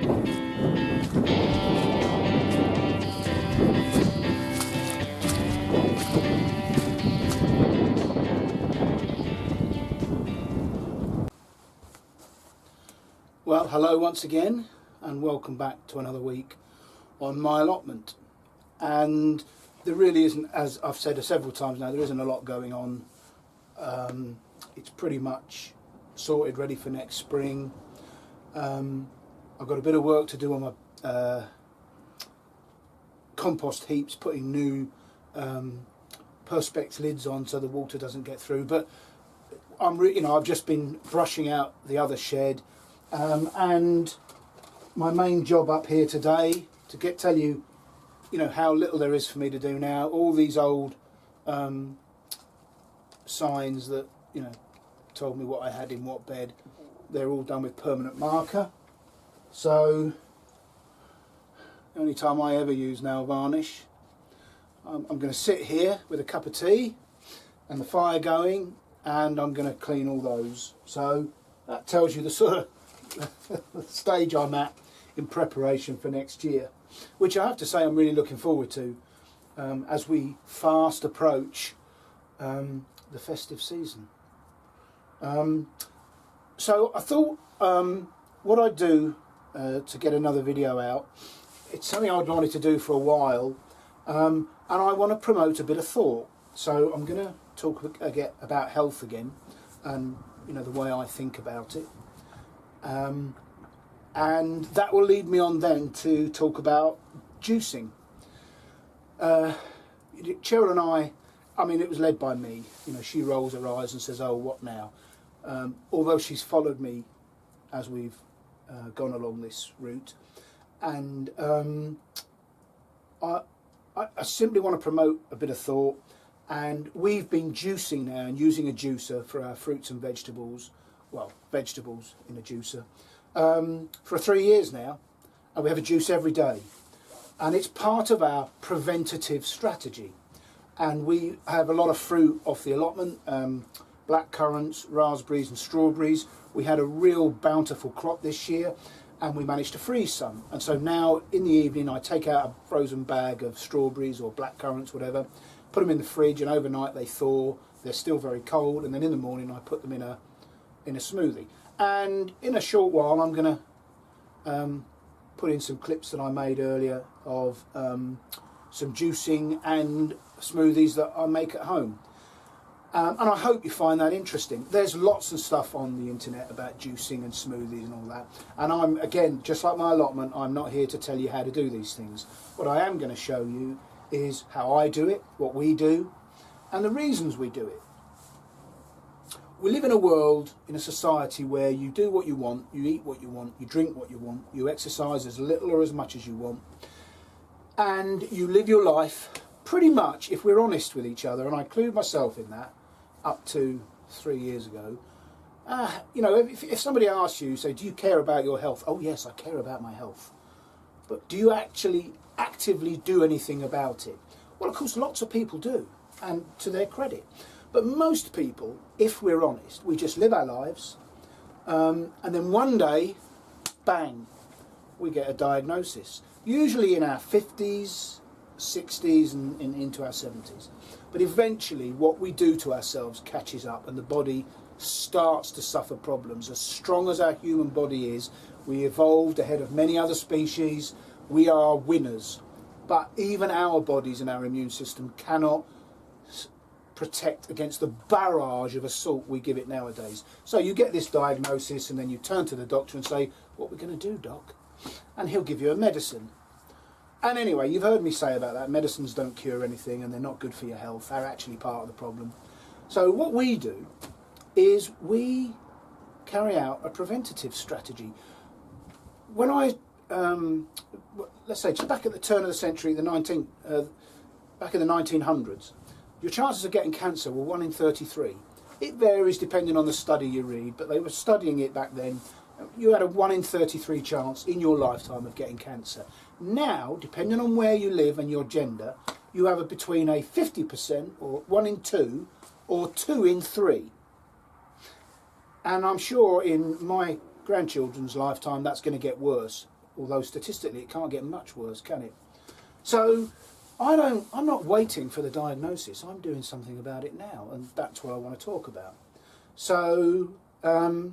Well, hello once again, and welcome back to another week on my allotment. And there really isn't, as I've said several times now, there isn't a lot going on. It's pretty much sorted, ready for next spring. I've got a bit of work to do on my compost heaps, putting new perspex lids on so the water doesn't get through. But I've just been brushing out the other shed. And my main job up here today, to tell you, how little there is for me to do now. All these old signs that, told me what I had in what bed, they're all done with permanent marker. So, the only time I ever use nail varnish, I'm going to sit here with a cup of tea and the fire going, and I'm going to clean all those. So, that tells you the sort of stage I'm at in preparation for next year, which I have to say I'm really looking forward to as we fast approach the festive season. So I thought what I'd do to get another video out, it's something I'd wanted to do for a while, and I want to promote a bit of thought. So I'm going to talk again about health again, and the way I think about it. And that will lead me on then to talk about juicing. Cheryl and I mean, it was led by me. She rolls her eyes and says, "Oh, what now?" Although she's followed me as we've gone along this route. And I simply want to promote a bit of thought. And we've been juicing now and using a juicer for our fruits and vegetables. Well, vegetables in a juicer, for 3 years now, and we have a juice every day, and it's part of our preventative strategy. And we have a lot of fruit off the allotment, black currants, raspberries and strawberries. We had a real bountiful crop this year, and we managed to freeze some, and so now in the evening I take out a frozen bag of strawberries or black currants, whatever, put them in the fridge, and overnight they thaw. They're still very cold, and then in the morning I put them in a smoothie. And in a short while I'm going to put in some clips that I made earlier of some juicing and smoothies that I make at home. And I hope you find that interesting. There's lots of stuff on the internet about juicing and smoothies and all that. And I'm, again, just like my allotment, I'm not here to tell you how to do these things. What I am going to show you is how I do it, what we do, and the reasons we do it. We live in a world, in a society where you do what you want, you eat what you want, you drink what you want, you exercise as little or as much as you want, and you live your life pretty much, if we're honest with each other, and I include myself in that, up to 3 years ago. If somebody asks you, say, do you care about your health? Oh yes, I care about my health. But do you actually actively do anything about it? Well, of course, lots of people do, and to their credit. But most people, if we're honest, we just live our lives, and then one day, bang, we get a diagnosis. Usually in our 50s, 60s and into our 70s. But eventually what we do to ourselves catches up, and the body starts to suffer problems. As strong as our human body is, we evolved ahead of many other species. We are winners. But even our bodies and our immune system cannot protect against the barrage of assault we give it nowadays. So you get this diagnosis, and then you turn to the doctor and say, "What are we going to do, doc?" And he'll give you a medicine. And anyway, you've heard me say about that. Medicines don't cure anything, and they're not good for your health. They're actually part of the problem. So what we do is we carry out a preventative strategy. When let's say just back at the turn of the century, back in the 1900s, your chances of getting cancer were 1 in 33. It varies depending on the study you read, but they were studying it back then. You had a 1 in 33 chance in your lifetime of getting cancer. Now, depending on where you live and your gender, you have between a 50% or 1 in 2 or 2 in 3. And I'm sure in my grandchildren's lifetime that's going to get worse. although statistically it can't get much worse, can it? So I'm not waiting for the diagnosis, I'm doing something about it now, and that's what I want to talk about. So I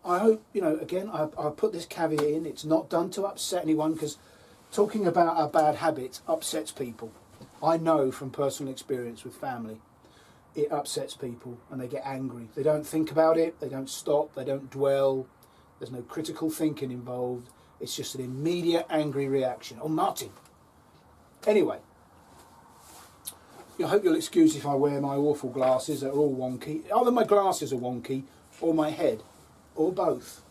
hope, again, I put this caveat in, it's not done to upset anyone, because talking about our bad habits upsets people. I know from personal experience with family, it upsets people and they get angry. They don't think about it, they don't stop, they don't dwell, there's no critical thinking involved, it's just an immediate angry reaction. Oh, Martin! Anyway, I hope you'll excuse if I wear my awful glasses that are all wonky. Either my glasses are wonky or my head, or both.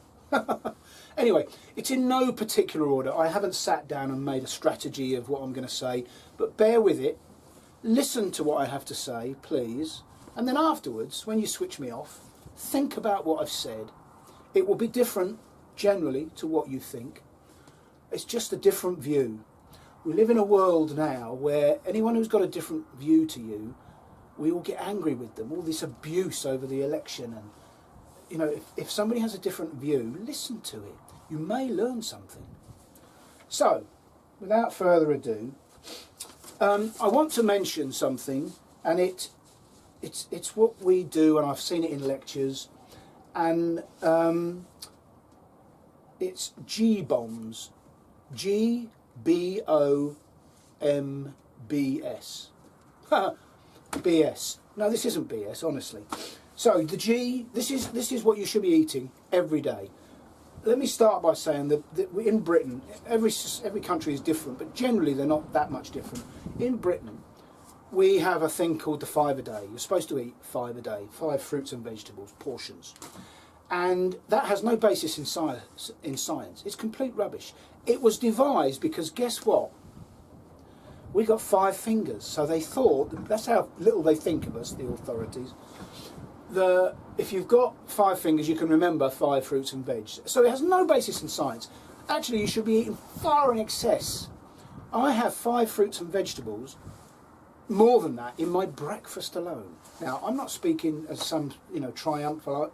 Anyway, it's in no particular order. I haven't sat down and made a strategy of what I'm going to say, but bear with it. Listen to what I have to say, please. And then afterwards, when you switch me off, think about what I've said. It will be different, generally, to what you think. It's just a different view. We live in a world now where anyone who's got a different view to you, we all get angry with them. All this abuse over the election, and if somebody has a different view, listen to it. You may learn something. So, without further ado, I want to mention something, and it's what we do, and I've seen it in lectures, and it's G-bombs. G-B-O-M-B-S. BS. No, this isn't BS, honestly. So the G, this is what you should be eating every day. Let me start by saying that in Britain, every country is different, but generally they're not that much different. In Britain, we have a thing called the 5 a day. You're supposed to eat 5 a day, 5 fruits and vegetables, portions. And that has no basis in science. It's complete rubbish. It was devised because guess what? We got 5 fingers, so they thought, that's how little they think of us, the authorities. If you've got 5 fingers, you can remember 5 fruits and veg. So it has no basis in science. Actually, you should be eating far in excess. I have 5 fruits and vegetables, more than that, in my breakfast alone. Now, I'm not speaking as some, triumphant,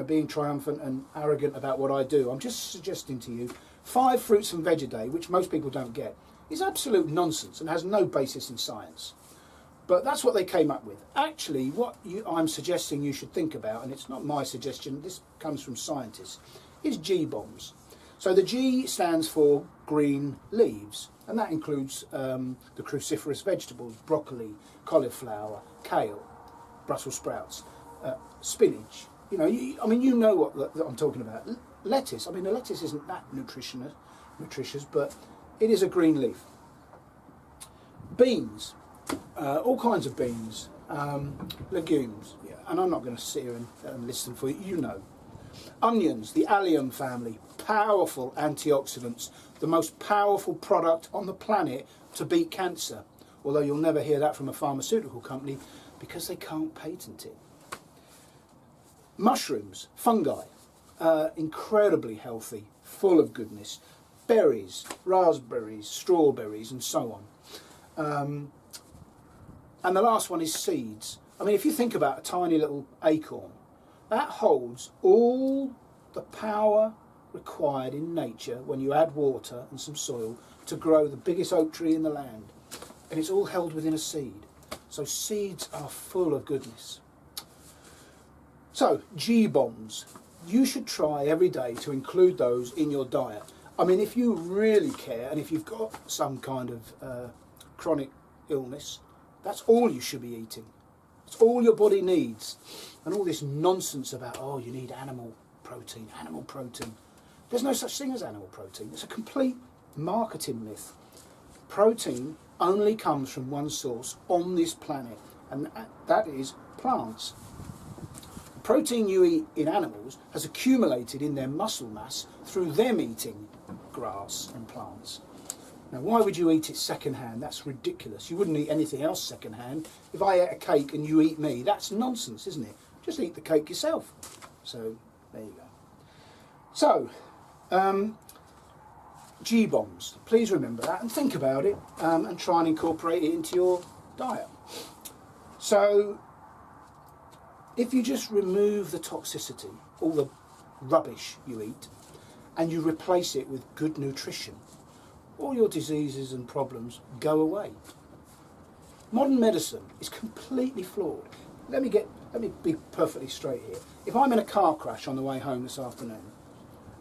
being triumphant and arrogant about what I do. I'm just suggesting to you 5 fruits and veg a day, which most people don't get, is absolute nonsense and has no basis in science. But that's what they came up with. Actually, what I'm suggesting you should think about, and it's not my suggestion, this comes from scientists, is G-bombs. So the G stands for green leaves, and that includes the cruciferous vegetables, broccoli, cauliflower, kale, Brussels sprouts, spinach. You know what that I'm talking about. Lettuce. I mean, the lettuce isn't that nutritious, but it is a green leaf. Beans. All kinds of beans, legumes, and I'm not going to sit here and list them for you, Onions, the allium family, powerful antioxidants, the most powerful product on the planet to beat cancer, although you'll never hear that from a pharmaceutical company because they can't patent it. Mushrooms, fungi, incredibly healthy, full of goodness. Berries, raspberries, strawberries, and so on. And the last one is seeds. I mean, if you think about a tiny little acorn, that holds all the power required in nature when you add water and some soil to grow the biggest oak tree in the land. And it's all held within a seed. So seeds are full of goodness. So, G-bombs. You should try every day to include those in your diet. I mean, if you really care, and if you've got some kind of chronic illness, that's all you should be eating. It's all your body needs. And all this nonsense about, oh, you need animal protein. There's no such thing as animal protein. It's a complete marketing myth. Protein only comes from one source on this planet, and that is plants. The protein you eat in animals has accumulated in their muscle mass through them eating grass and plants. Now, why would you eat it second-hand? That's ridiculous. You wouldn't eat anything else second-hand. If I ate a cake and you eat me, that's nonsense, isn't it? Just eat the cake yourself. So, there you go. So, G-bombs. Please remember that and think about it and try and incorporate it into your diet. So, if you just remove the toxicity, all the rubbish you eat, and you replace it with good nutrition, all your diseases and problems go away. Modern medicine is completely flawed. Let me be perfectly straight here. If I'm in a car crash on the way home this afternoon,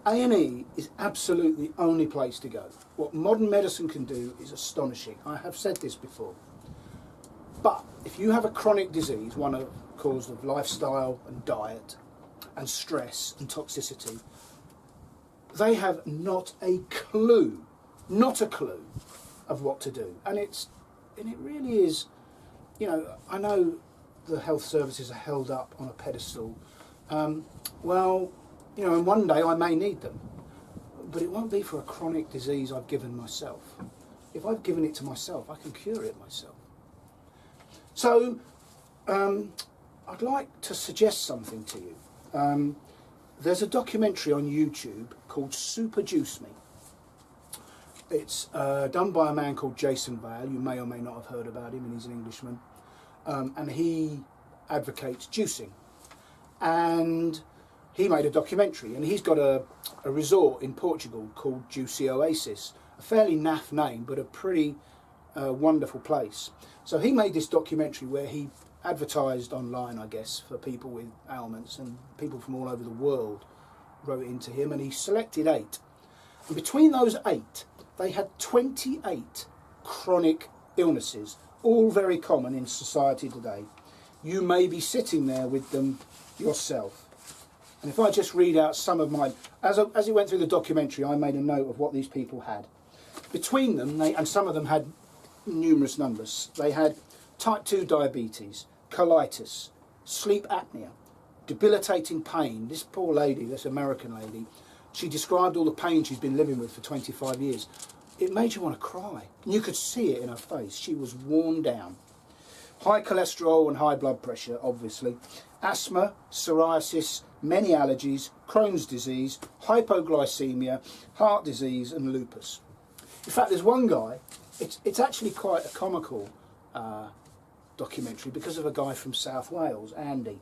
A&E is absolutely the only place to go. What modern medicine can do is astonishing. I have said this before. But if you have a chronic disease, one caused of lifestyle and diet and stress and toxicity, they have not a clue of what to do. And it really is, you know, I know the health services are held up on a pedestal. Well, you know, and one day I may need them, but it won't be for a chronic disease I've given myself. If I've given it to myself, I can cure it myself. So, I'd like to suggest something to you. There's a documentary on YouTube called Super Juice Me. It's done by a man called Jason Vale. You may or may not have heard about him, and he's an Englishman. And he advocates juicing. And he made a documentary, and he's got a resort in Portugal called Juicy Oasis. A fairly naff name, but a pretty wonderful place. So he made this documentary where he advertised online, I guess, for people with ailments, and people from all over the world wrote into him, and he selected 8. And between those 8, they had 28 chronic illnesses, all very common in society today. You may be sitting there with them yourself. And if I just read out some of mine, as he went through the documentary, I made a note of what these people had. Between them, and some of them had numerous numbers, they had type 2 diabetes, colitis, sleep apnea, debilitating pain. This poor lady, this American lady, she described all the pain she's been living with for 25 years. It made you want to cry. And you could see it in her face. She was worn down. High cholesterol and high blood pressure, obviously. Asthma, psoriasis, many allergies, Crohn's disease, hypoglycemia, heart disease and lupus. In fact, there's one guy, it's actually quite a comical documentary because of a guy from South Wales, Andy.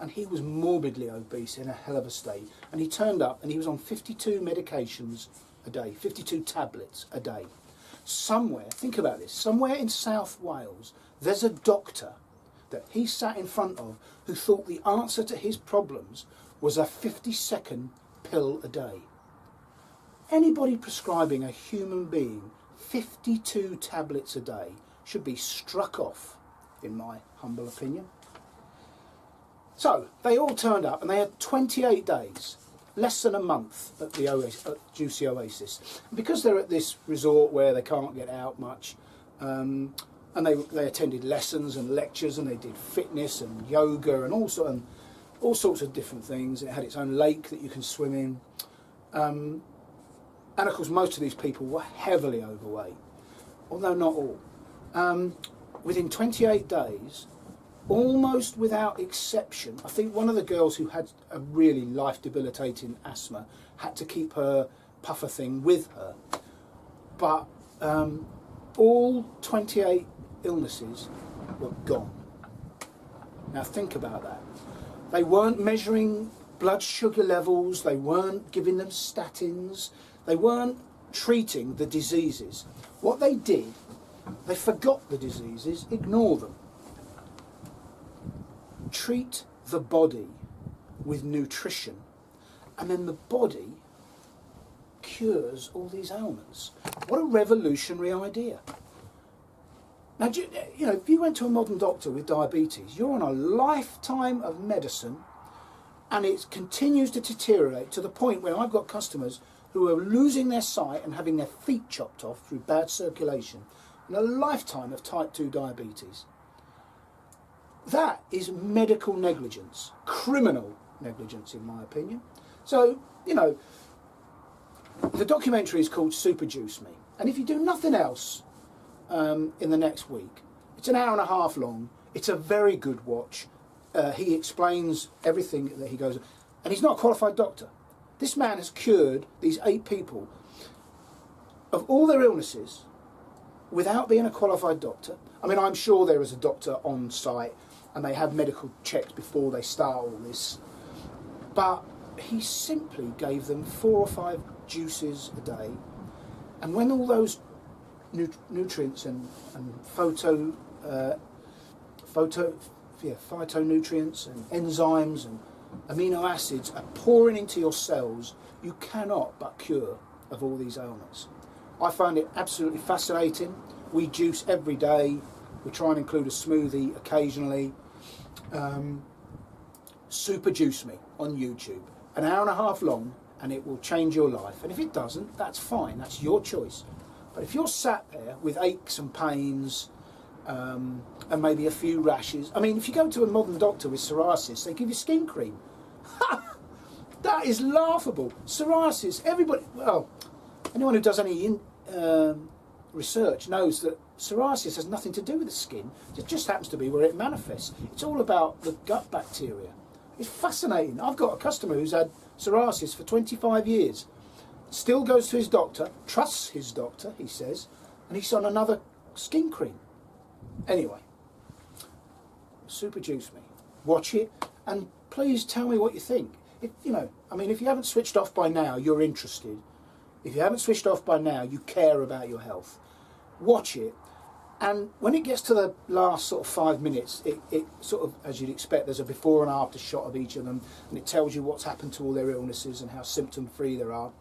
And he was morbidly obese, in a hell of a state. And he turned up and he was on 52 medications a day, 52 tablets a day. Somewhere, think about this, somewhere in South Wales, there's a doctor that he sat in front of who thought the answer to his problems was a 50-second pill a day. Anybody prescribing a human being 52 tablets a day should be struck off, in my humble opinion. So, they all turned up and they had 28 days, less than a month at the Juicy Oasis. And because they're at this resort where they can't get out much, and they attended lessons and lectures, and they did fitness and yoga and all sorts of different things. It had its own lake that you can swim in. And of course most of these people were heavily overweight, although not all. Within 28 days, almost without exception, I think one of the girls who had a really life-debilitating asthma had to keep her puffer thing with her. But all 28 illnesses were gone. Now think about that. They weren't measuring blood sugar levels, they weren't giving them statins, they weren't treating the diseases. What they did, they forgot the diseases, ignore them. Treat the body with nutrition, and then the body cures all these ailments. What a revolutionary idea. Now, you know, if you went to a modern doctor with diabetes, you're on a lifetime of medicine, and it continues to deteriorate to the point where I've got customers who are losing their sight and having their feet chopped off through bad circulation, and a lifetime of type 2 diabetes. That is medical negligence, criminal negligence in my opinion. So, you know, the documentary is called Super Juice Me, and if you do nothing else in the next week, it's an hour and a half long, it's a very good watch. He explains everything that he goes, and he's not a qualified doctor. This man has cured these 8 people of all their illnesses without being a qualified doctor. I mean, I'm sure there is a doctor on site and they have medical checks before they start all this. But he simply gave them 4 or 5 juices a day, and when all those nutrients and phytonutrients and enzymes and amino acids are pouring into your cells, you cannot but cure of all these ailments. I find it absolutely fascinating. We juice every day. We try and include a smoothie occasionally. Super Juice Me on YouTube, an hour and a half long, and it will change your life. And if it doesn't, that's fine, that's your choice. But if you're sat there with aches and pains, and maybe a few rashes, I mean, if you go to a modern doctor with psoriasis, they give you skin cream. That is laughable. Psoriasis, everybody, well, anyone who does any research knows that psoriasis has nothing to do with the skin. It just happens to be where it manifests. It's all about the gut bacteria. It's fascinating. I've got a customer who's had psoriasis for 25 years. Still goes to his doctor, trusts his doctor, he says, and he's on another skin cream. Anyway, Super Juice Me. Watch it, and please tell me what you think. If you haven't switched off by now, you're interested. If you haven't switched off by now, you care about your health. Watch it, and when it gets to the last sort of 5 minutes, it sort of, as you'd expect, there's a before and after shot of each of them, and it tells you what's happened to all their illnesses and how symptom-free they are.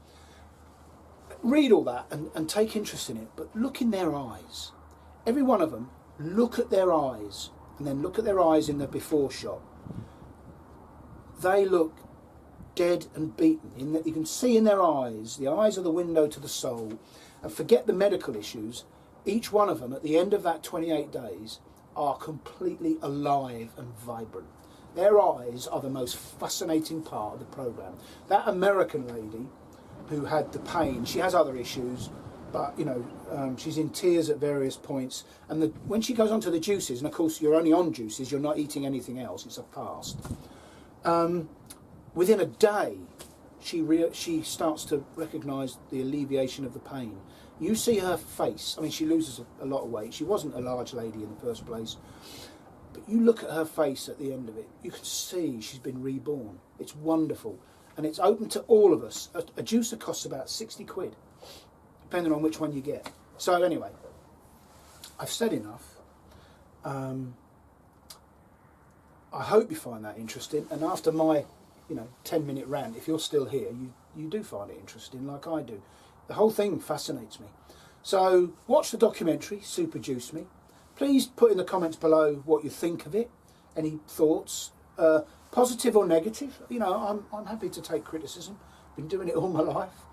Read all that and take interest in it, but look in their eyes. Every one of them, look at their eyes, and then look at their eyes in the before shot. They look dead and beaten. In that you can see in their eyes, the eyes are the window to the soul, and forget the medical issues. Each one of them, at the end of that 28 days, are completely alive and vibrant. Their eyes are the most fascinating part of the programme. That American lady who had the pain, she has other issues, but she's in tears at various points. And when she goes onto the juices, and of course you're only on juices, you're not eating anything else, it's a fast. Within a day, she starts to recognise the alleviation of the pain. You see her face. I mean, she loses a lot of weight. She wasn't a large lady in the first place. But you look at her face at the end of it, you can see she's been reborn. It's wonderful. And it's open to all of us. A juicer costs about 60 quid, depending on which one you get. So anyway, I've said enough. I hope you find that interesting. And after my 10-minute rant, if you're still here, you do find it interesting like I do. The whole thing fascinates me. So watch the documentary, Super Juice Me. Please put in the comments below what you think of it. Any thoughts, positive or negative. I'm happy to take criticism. Been doing it all my life.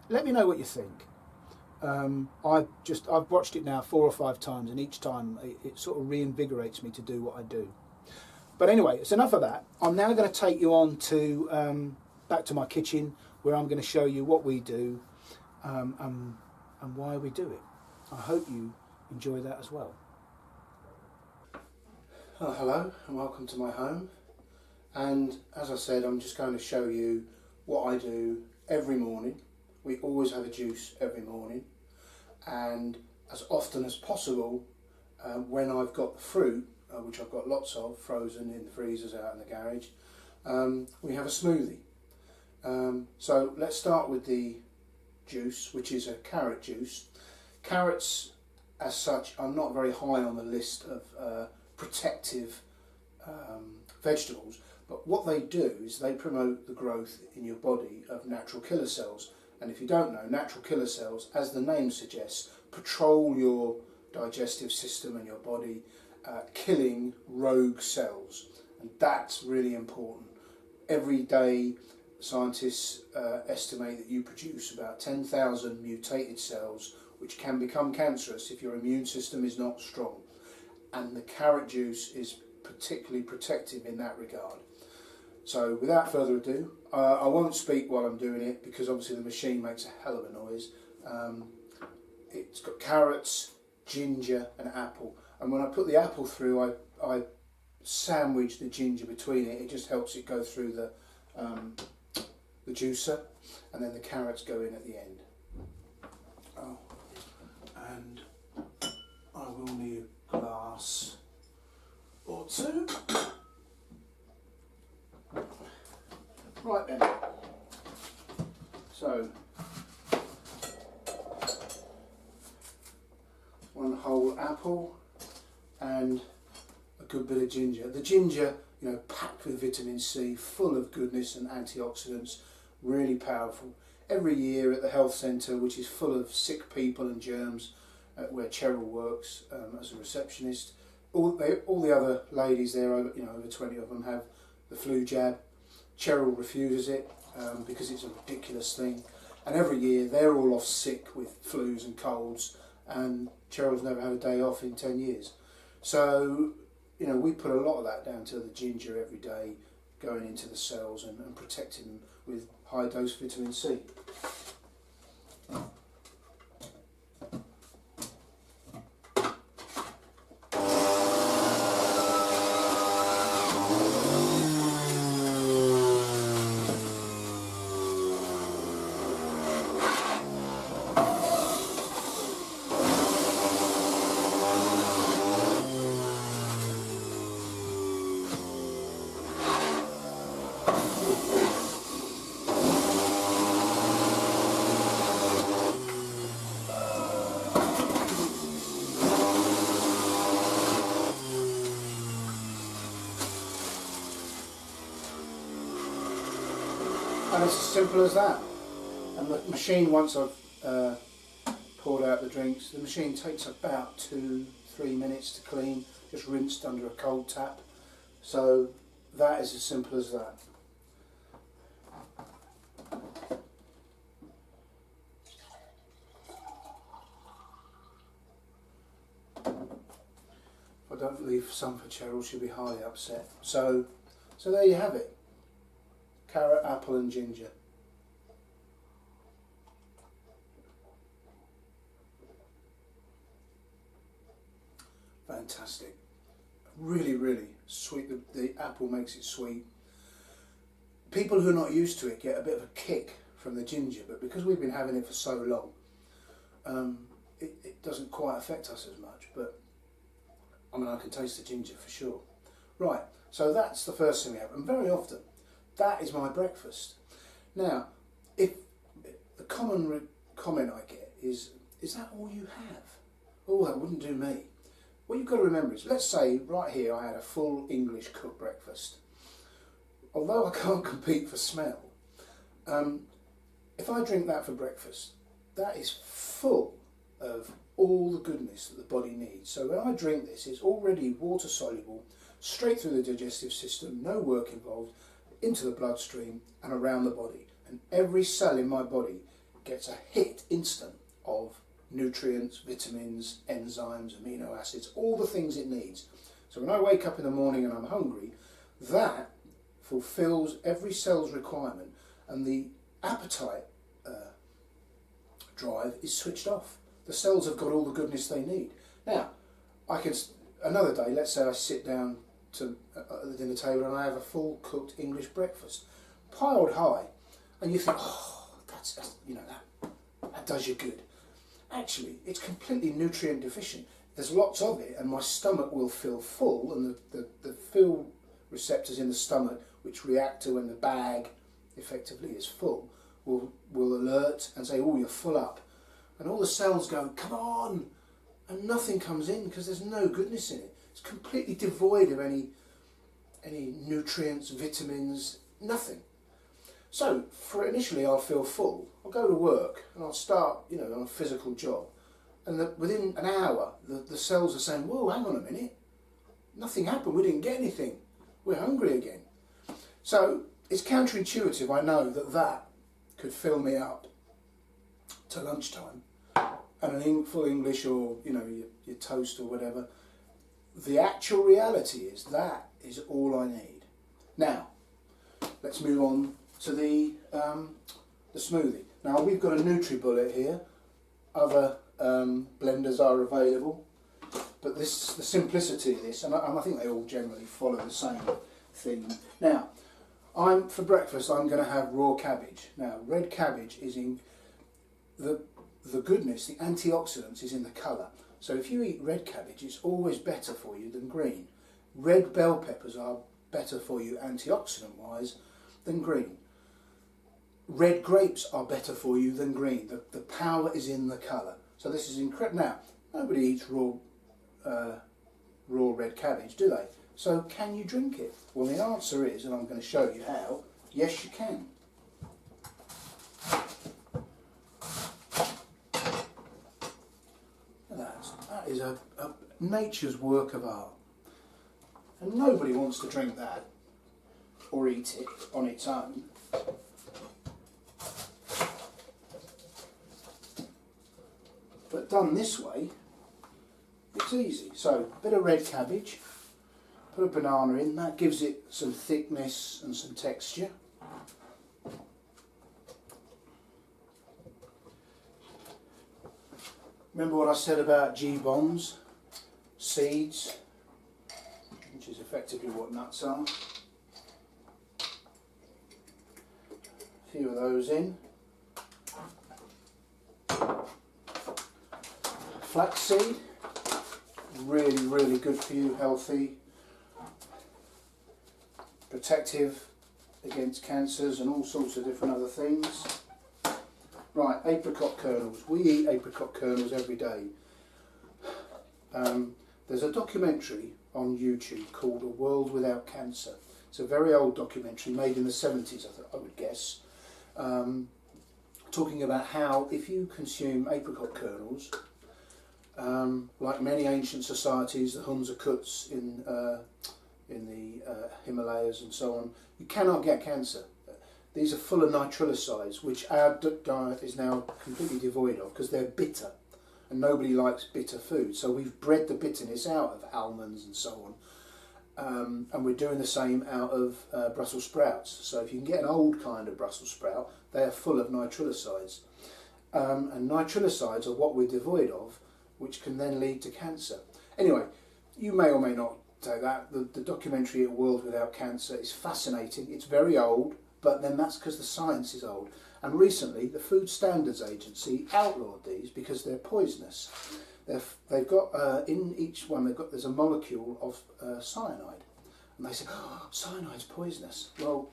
Let me know what you think. I've watched it now 4 or 5 times, and each time it sort of reinvigorates me to do what I do. But anyway, it's enough of that. I'm now going to take you on to back to my kitchen, where I'm going to show you what we do and why we do it. I hope you enjoy that as well. Oh, hello and welcome to my home. And as I said, I'm just going to show you what I do every morning. We always have a juice every morning, and as often as possible, when I've got the fruit, which I've got lots of frozen in the freezers out in the garage, we have a smoothie. So let's start with the juice, which is a carrot juice. Carrots as such are not very high on the list of protective vegetables, but what they do is they promote the growth in your body of natural killer cells. And if you don't know, natural killer cells, as the name suggests, patrol your digestive system and your body, killing rogue cells, and that's really important. Every day scientists estimate that you produce about 10,000 mutated cells which can become cancerous if your immune system is not strong, and the carrot juice is particularly protective in that regard. So without further ado, I won't speak while I'm doing it because obviously the machine makes a hell of a noise. It's got carrots, ginger and apple, and when I put the apple through, I sandwich the ginger between it. It just helps it go through the juicer, and then the carrots go in at the end. Oh, and I will need a glass or two. Right then, so 1 whole apple and a good bit of ginger. The ginger, you know, packed with vitamin C, full of goodness and antioxidants, really powerful. Every year at the health centre, which is full of sick people and germs, where Cheryl works as a receptionist, all the other ladies there, over 20 of them, have the flu jab. Cheryl refuses it because it's a ridiculous thing, and every year they're all off sick with flus and colds, and Cheryl's never had a day off in 10 years. So, you know, we put a lot of that down to the ginger every day, going into the cells and protecting them with high dose vitamin C. And it's as simple as that. And the machine, once I've poured out the drinks, the machine takes about 2-3 minutes to clean, just rinsed under a cold tap. So that is as simple as that. If I don't leave some for Cheryl, she'll be highly upset. So there you have it. Carrot, apple and ginger. Fantastic. Really, really sweet. The apple makes it sweet. People who are not used to it get a bit of a kick from the ginger, but because we've been having it for so long, it doesn't quite affect us as much, but I mean, I can taste the ginger for sure. Right, so that's the first thing we have, and very often that is my breakfast. Now, if the common comment I get is that all you have? Oh, that wouldn't do me. What you've got to remember is, let's say right here I had a full English cooked breakfast. Although I can't compete for smell, if I drink that for breakfast, that is full of all the goodness that the body needs. So when I drink this, it's already water soluble, straight through the digestive system, no work involved, into the bloodstream and around the body, and every cell in my body gets a hit instant of nutrients, vitamins, enzymes, amino acids, all the things it needs. So when I wake up in the morning and I'm hungry, that fulfills every cell's requirement, and the appetite drive is switched off. The cells have got all the goodness they need. Now, I can, another day, let's say I sit down at the dinner table and I have a full cooked English breakfast, piled high, and you think, oh, that's that does you good. Actually, it's completely nutrient deficient. There's lots of it, and my stomach will feel full, and the feel receptors in the stomach, which react to when the bag effectively is full, will alert and say, oh, you're full up, and all the cells go, come on, and nothing comes in because there's no goodness in it. It's completely devoid of any nutrients, vitamins, nothing. So for initially I'll feel full, I'll go to work and I'll start, on a physical job, and within an hour the cells are saying, whoa, hang on a minute, nothing happened, we didn't get anything, we're hungry again. So it's counterintuitive, I know, that could fill me up to lunchtime, and an full English or your toast or whatever. The actual reality is that is all I need. Now, let's move on to the smoothie. Now we've got a NutriBullet here. Other blenders are available, but the simplicity of this, and I think they all generally follow the same theme. Now, for breakfast I'm going to have raw cabbage. Now, red cabbage is in the goodness, the antioxidants is in the colour. So if you eat red cabbage, it's always better for you than green. Red bell peppers are better for you antioxidant-wise than green. red grapes are better for you than green. The power is in the colour. So this is incredible. Now, nobody eats raw red cabbage, do they? So can you drink it? Well, the answer is, and I'm going to show you how, yes you can. That is a nature's work of art. And nobody wants to drink that or eat it on its own. But done this way, it's easy. So, a bit of red cabbage, put a banana in, that gives it some thickness and some texture. Remember what I said about G-bombs, seeds, which is effectively what nuts are. A few of those in. Flaxseed, really, really good for you, healthy, protective against cancers and all sorts of different other things. Right, apricot kernels. We eat apricot kernels every day. There's a documentary on YouTube called A World Without Cancer. It's a very old documentary made in the 70s, I would guess, talking about how if you consume apricot kernels, like many ancient societies, the Huns and Kuts in the Himalayas and so on, you cannot get cancer. These are full of nitrilocydes, which our diet is now completely devoid of because they're bitter, and nobody likes bitter food. So we've bred the bitterness out of almonds and so on, and we're doing the same out of Brussels sprouts. So if you can get an old kind of Brussels sprout, they are full of nitrilocydes, and nitrilocydes are what we're devoid of, which can then lead to cancer. Anyway, you may or may not take that. The documentary A World Without Cancer is fascinating. It's very old, but then that's because the science is old. And recently, the Food Standards Agency outlawed these because they're poisonous. They've got, in each one, there's a molecule of cyanide. And they say, oh, cyanide's poisonous. Well,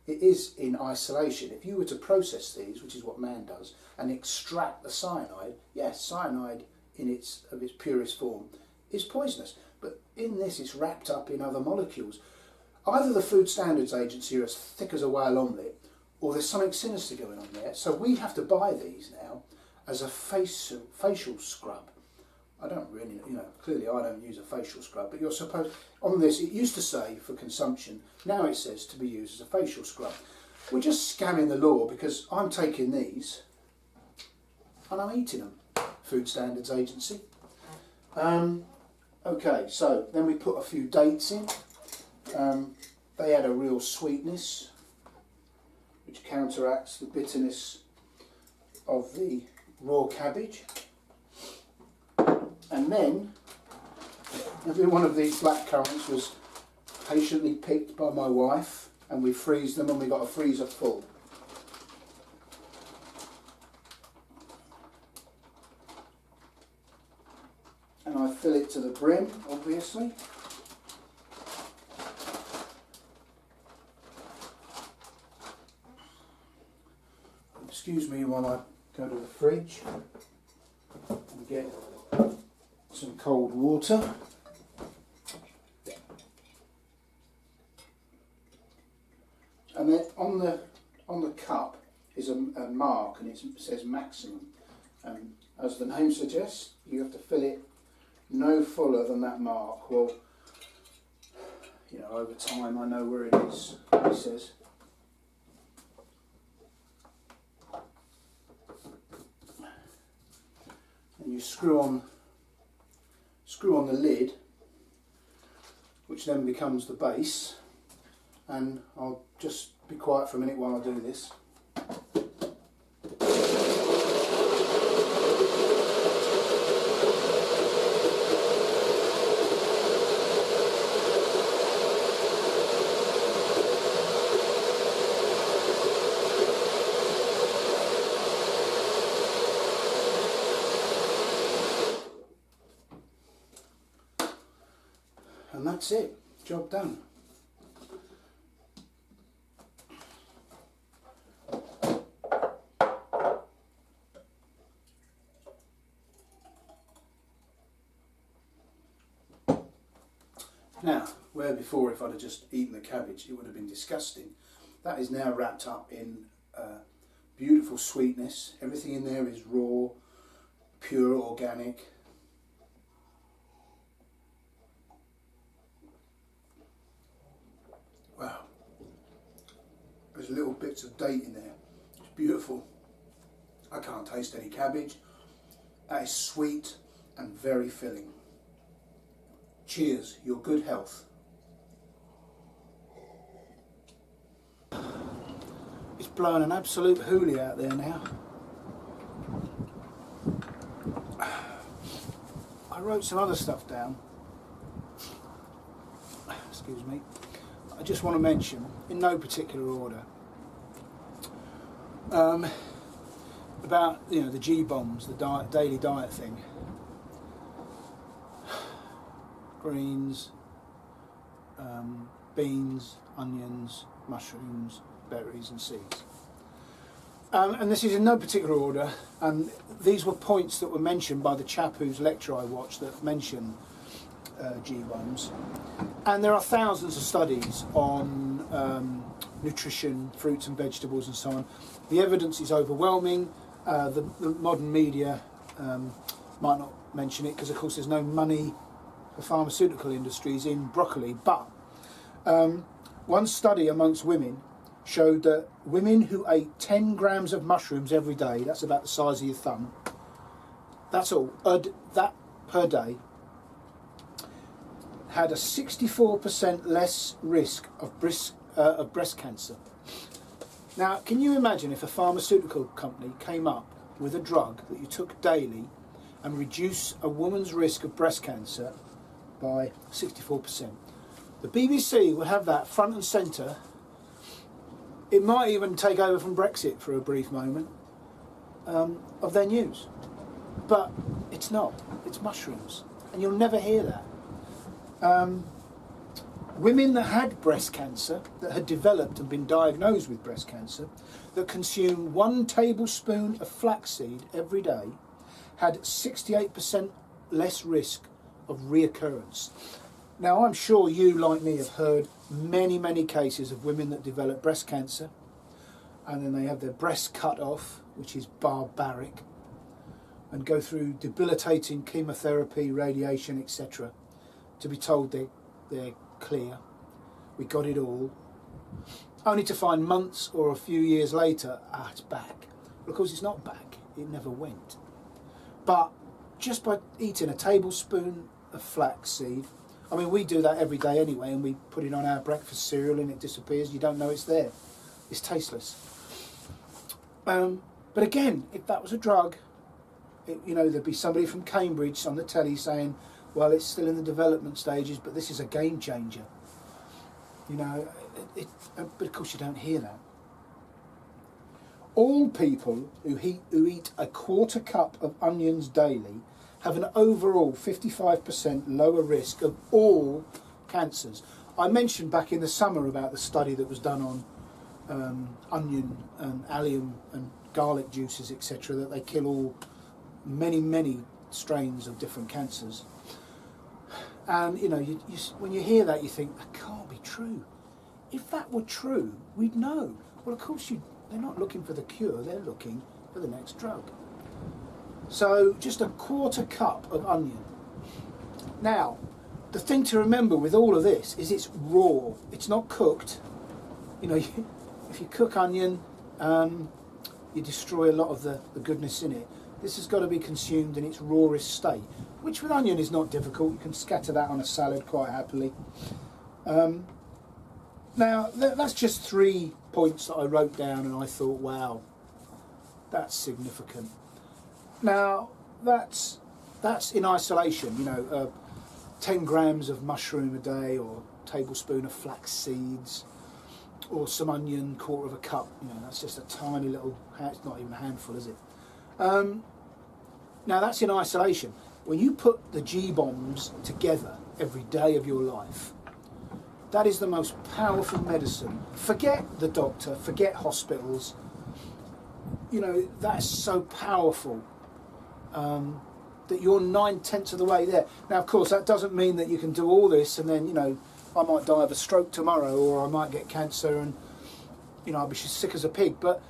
it is in isolation. If you were to process these, which is what man does, and extract the cyanide, yes, cyanide in its purest form is poisonous. But in this, it's wrapped up in other molecules. Either the Food Standards Agency are as thick as a whale omelette, or there's something sinister going on there. So we have to buy these now as a facial scrub. I don't really, clearly I don't use a facial scrub, but you're supposed, on this, it used to say for consumption, now it says to be used as a facial scrub. We're just scamming the law because I'm taking these and I'm eating them. Food Standards Agency. Okay, so then we put a few dates in. They add a real sweetness, which counteracts the bitterness of the raw cabbage. And then, every one of these black currants was patiently picked by my wife, and we freeze them, and we got a freezer full. And I fill it to the brim, obviously. Excuse me while I go to the fridge and get some cold water. And then on the cup is a mark, and it says maximum. And as the name suggests, you have to fill it no fuller than that mark. Well, over time I know where it is, he says. And you screw on the lid, which then becomes the base. And I'll just be quiet for a minute while I do this. And that's it, job done. Now, where before if I'd have just eaten the cabbage it would have been disgusting, that is now wrapped up in beautiful sweetness. Everything in there is raw, pure, organic. Wow. There's little bits of date in there. It's beautiful. I can't taste any cabbage. That is sweet and very filling. Cheers, your good health. It's blowing an absolute hoolie out there now. I wrote some other stuff down. Excuse me. I just want to mention, in no particular order, about the G-bombs, the daily diet thing. Greens, beans, onions, mushrooms, berries and seeds. And this is in no particular order, and these were points that were mentioned by the chap whose lecture I watched that mentioned G-bombs. And there are thousands of studies on nutrition, fruits and vegetables and so on. The evidence is overwhelming. The modern media might not mention it because of course there's no money for pharmaceutical industries in broccoli, but one study amongst women showed that women who ate 10 grams of mushrooms every day, that's about the size of your thumb, that's all, that per day, had a 64% less risk of breast cancer. Now, can you imagine if a pharmaceutical company came up with a drug that you took daily and reduced a woman's risk of breast cancer by 64%? The BBC would have that front and centre. It might even take over from Brexit for a brief moment of their news. But it's not. It's mushrooms. And you'll never hear that. Women that had breast cancer, that had developed and been diagnosed with breast cancer, that consumed 1 tablespoon of flaxseed every day, had 68% less risk of reoccurrence. Now, I'm sure you, like me, have heard many cases of women that develop breast cancer and then they have their breasts cut off, which is barbaric, and go through debilitating chemotherapy, radiation, etc., to be told they're clear, we got it all, only to find months or a few years later, it's back. Well, of course it's not back, it never went. But just by eating a tablespoon of flaxseed, I mean, we do that every day anyway, and we put it on our breakfast cereal and it disappears, you don't know it's there, it's tasteless. But again, if that was a drug, there'd be somebody from Cambridge on the telly saying, well, it's still in the development stages, but this is a game changer. But of course you don't hear that. All people who eat a quarter cup of onions daily have an overall 55% lower risk of all cancers. I mentioned back in the summer about the study that was done on onion and allium and garlic juices, etc., that they kill all many strains of different cancers. And when you hear that, you think, that can't be true. If that were true, we'd know. Well, of course, they're not looking for the cure, they're looking for the next drug. So just a quarter cup of onion. Now, the thing to remember with all of this is it's raw, it's not cooked. If you cook onion, you destroy a lot of the goodness in it. This has got to be consumed in its rawest state, which with onion is not difficult. You can scatter that on a salad quite happily. Now, that's just 3 points that I wrote down and I thought, wow, that's significant. Now, that's in isolation, 10 grams of mushroom a day, or a tablespoon of flax seeds, or some onion, quarter of a cup, that's just a tiny little, it's not even a handful, is it? Now that's in isolation. When you put the G-bombs together every day of your life, that is the most powerful medicine. Forget the doctor, forget hospitals. That's so powerful. that you're 9/10 of the way there. Now, of course, that doesn't mean that you can do all this and then, you know, I might die of a stroke tomorrow, or I might get cancer and, you know, I'll be sick as a pig. But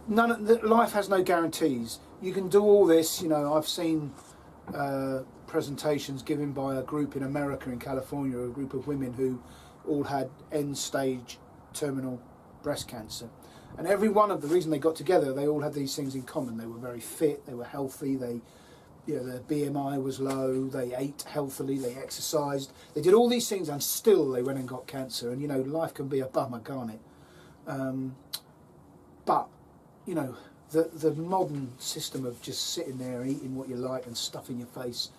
life has no guarantees. You can do all this. You know, I've seen presentations given by a group in America, in California, a group of women who all had end-stage terminal breast cancer. And every one of the reason they got together, they all had these things in common. They were very fit, they were healthy, you know, their BMI was low, they ate healthily, they exercised, they did all these things, and still they went and got cancer. And you know, life can be a bummer, can't it? But you know, the modern system of just sitting there eating what you like and stuffing your face,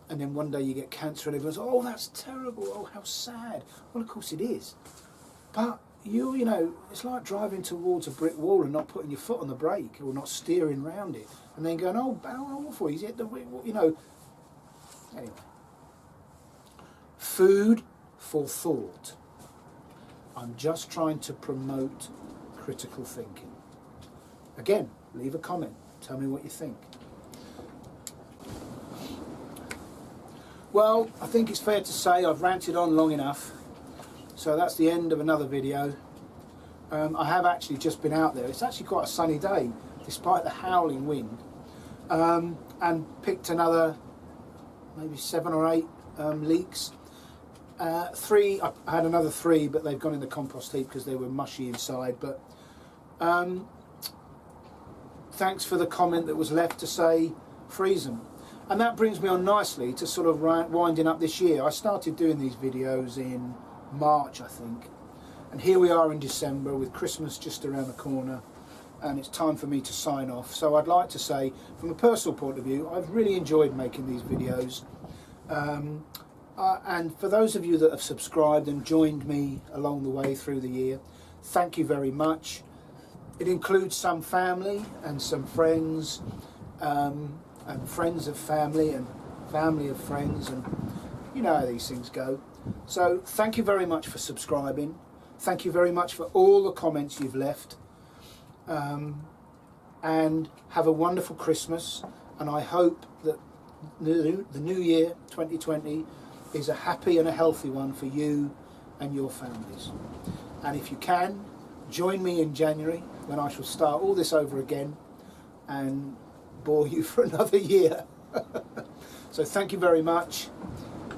and then one day you get cancer and everyone's, oh, that's terrible, oh, how sad. Well, of course it is. But you know, it's like driving towards a brick wall and not putting your foot on the brake, or not steering round it, and then going, oh, how awful, he's hit the, you know. Anyway, food for thought. I'm just trying to promote critical thinking. Again, leave a comment, tell me what you think. Well, I think it's fair to say I've ranted on long enough. So that's the end of another video. I have actually just been out there. It's actually quite a sunny day, despite the howling wind. And picked another, maybe 7 or 8 leeks. 3, I had another 3, but they've gone in the compost heap because they were mushy inside. But thanks for the comment that was left to say freeze them. And that brings me on nicely to sort of winding up this year. I started doing these videos in March, I think, and here we are in December with Christmas just around the corner, and it's time for me to sign off. So I'd like to say, from a personal point of view, I've really enjoyed making these videos, and for those of you that have subscribed and joined me along the way through the year, thank you very much. It includes some family and some friends, and friends of family and family of friends, and you know how these things go. So thank you very much for subscribing. Thank you very much for all the comments you've left, and have a wonderful Christmas, and I hope that the new year 2020 is a happy and a healthy one for you and your families. And if you can, join me in January when I shall start all this over again and bore you for another year. So thank you very much,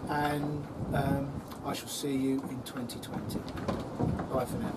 and I shall see you in 2020. Bye for now.